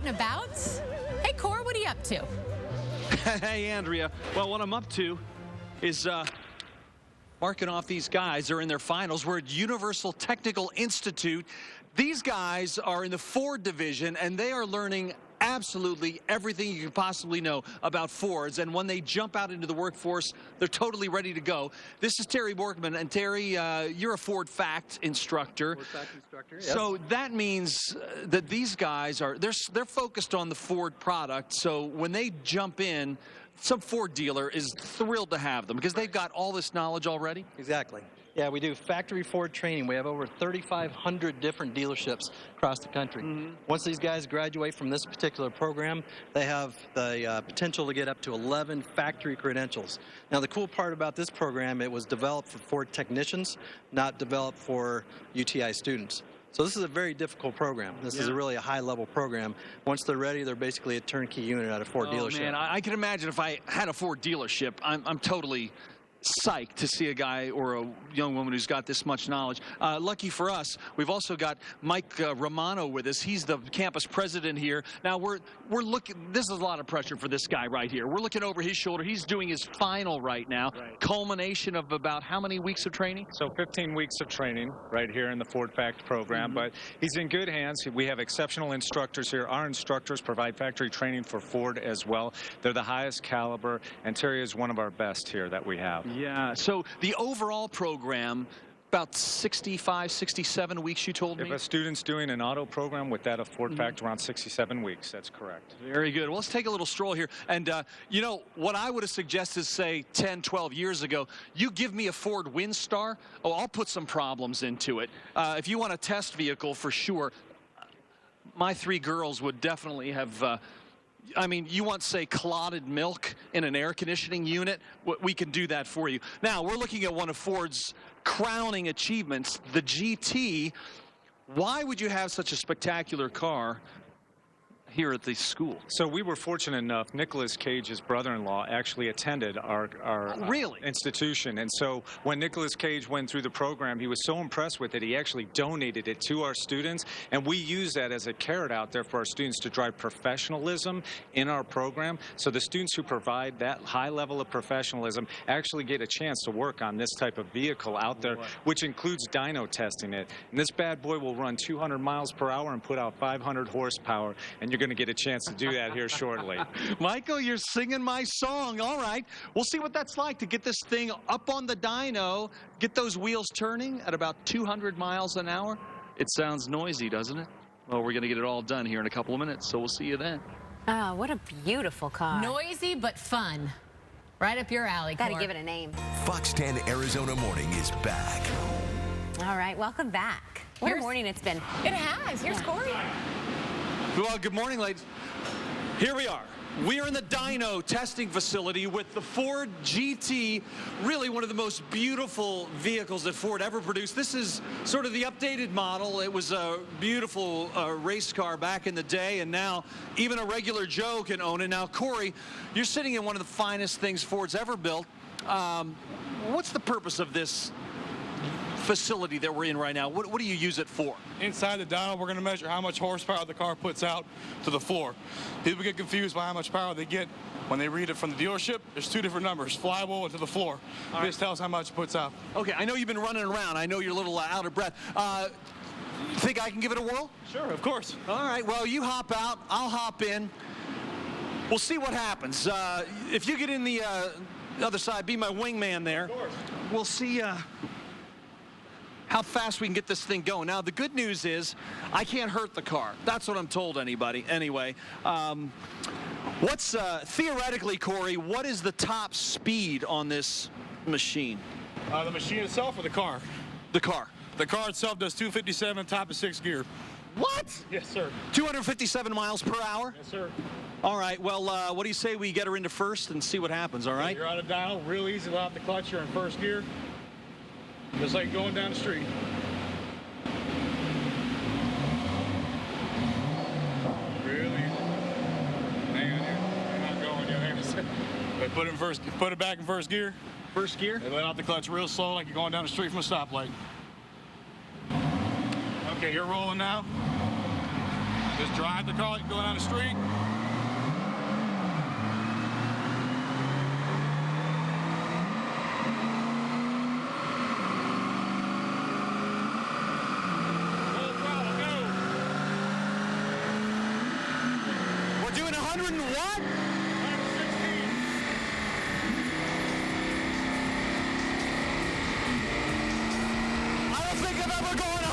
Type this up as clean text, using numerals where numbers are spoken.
and about. Hey, Cor, what are you up to? Hey, Andrea. Well, what I'm up to is marking off these guys. They're in their finals. We're at Universal Technical Institute. These guys are in the Ford division, and they are learning absolutely everything you could possibly know about Fords. And when they jump out into the workforce, they're totally ready to go. This is Terry Borkman. And Terry, you're a Ford Fact instructor. Ford Fact instructor, yes. So that means that these guys are, they're focused on the Ford product. So when they jump in, some Ford dealer is thrilled to have them because they've got all this knowledge already. Exactly. Yeah, we do factory Ford training. We have over 3,500 different dealerships across the country. Once these guys graduate from this particular program, they have the potential to get up to 11 factory credentials. Now, the cool part about this program, it was developed for Ford technicians, not developed for UTI students. So this is a very difficult program. This is really a high-level program. Once they're ready, they're basically a turnkey unit at a Ford dealership. Man, I can imagine if I had a Ford dealership, I'm totally psyched to see a guy or a young woman who's got this much knowledge. Lucky for us, we've also got Mike Romano with us. He's the campus president here. Now we're looking. This is a lot of pressure for this guy right here. We're looking over his shoulder. He's doing his final right now. Right. Culmination of about how many weeks of training? So 15 weeks of training right here in the Ford Fact program, but he's in good hands. We have exceptional instructors here. Our instructors provide factory training for Ford as well. They're the highest caliber, and Terry is one of our best here that we have. Yeah, so the overall program, about 65, 67 weeks, you told me? If a student's doing an auto program with that of Ford Fact, around 67 weeks. That's correct. Very good. Well, let's take a little stroll here. And, you know, what I would have suggested, say, 10, 12 years ago, you give me a Ford Windstar, oh, I'll put some problems into it. If you want a test vehicle, for sure, my three girls would definitely have... I mean, you want, say, clotted milk in an air conditioning unit? We can do that for you. Now, we're looking at one of Ford's crowning achievements, the GT. Why would you have such a spectacular car here at the school? So we were fortunate enough, Nicolas Cage's brother-in-law actually attended our institution. And so when Nicolas Cage went through the program, he was so impressed with it, he actually donated it to our students. And we use that as a carrot out there for our students to drive professionalism in our program. So the students who provide that high level of professionalism actually get a chance to work on this type of vehicle out there, which includes dyno testing it. And this bad boy will run 200 miles per hour and put out 500 horsepower. And you're going to get a chance to do that here shortly. Michael, you're singing my song. All right. We'll see what that's like to get this thing up on the dyno, get those wheels turning at about 200 miles an hour. It sounds noisy, doesn't it? Well, we're going to get it all done here in a couple of minutes, so we'll see you then. Oh, what a beautiful car. Noisy but fun. Right up your alley, Cor. Gotta give it a name. Fox 10 Arizona Morning is back. All right, welcome back. What a morning it's been. It has. Here's Cory. Well, good morning, ladies. Here we are. We are in the dyno testing facility with the Ford GT, really one of the most beautiful vehicles that Ford ever produced. This is sort of the updated model. It was a beautiful race car back in the day, and now even a regular Joe can own it. Now, Cory, you're sitting in one of the finest things Ford's ever built. What's the purpose of this facility that we're in right now? What do you use it for? Inside the dyno, we're going to measure how much horsepower the car puts out to the floor. People get confused by how much power they get when they read it from the dealership. There's two different numbers, flywheel and to the floor. This tells how much it puts out. Okay, I know you've been running around. I know you're a little out of breath. Think I can give it a whirl? Sure, of course. All right, well, you hop out. I'll hop in. We'll see what happens. If you get in the other side, be my wingman there. Of course. We'll see how fast we can get this thing going. Now, the good news is I can't hurt the car. That's what I'm told anyway. What's theoretically, Cory, what is the top speed on this machine? The machine itself or the car? The car. The car itself does 257, top of 6th gear. What? Yes, sir. 257 miles per hour? Yes, sir. All right, well, what do you say we get her into first and see what happens, all right? You're out of dyno, real easy, let out the clutch, you're in first gear. Just like going down the street. Really? Hang on here. You're not going yet. But put it back in first gear. First gear? And let out the clutch real slow like you're going down the street from a stoplight. Okay, you're rolling now. Just drive the car like you're going down the street. We're doing 100 and what? 116. I don't think I've ever gone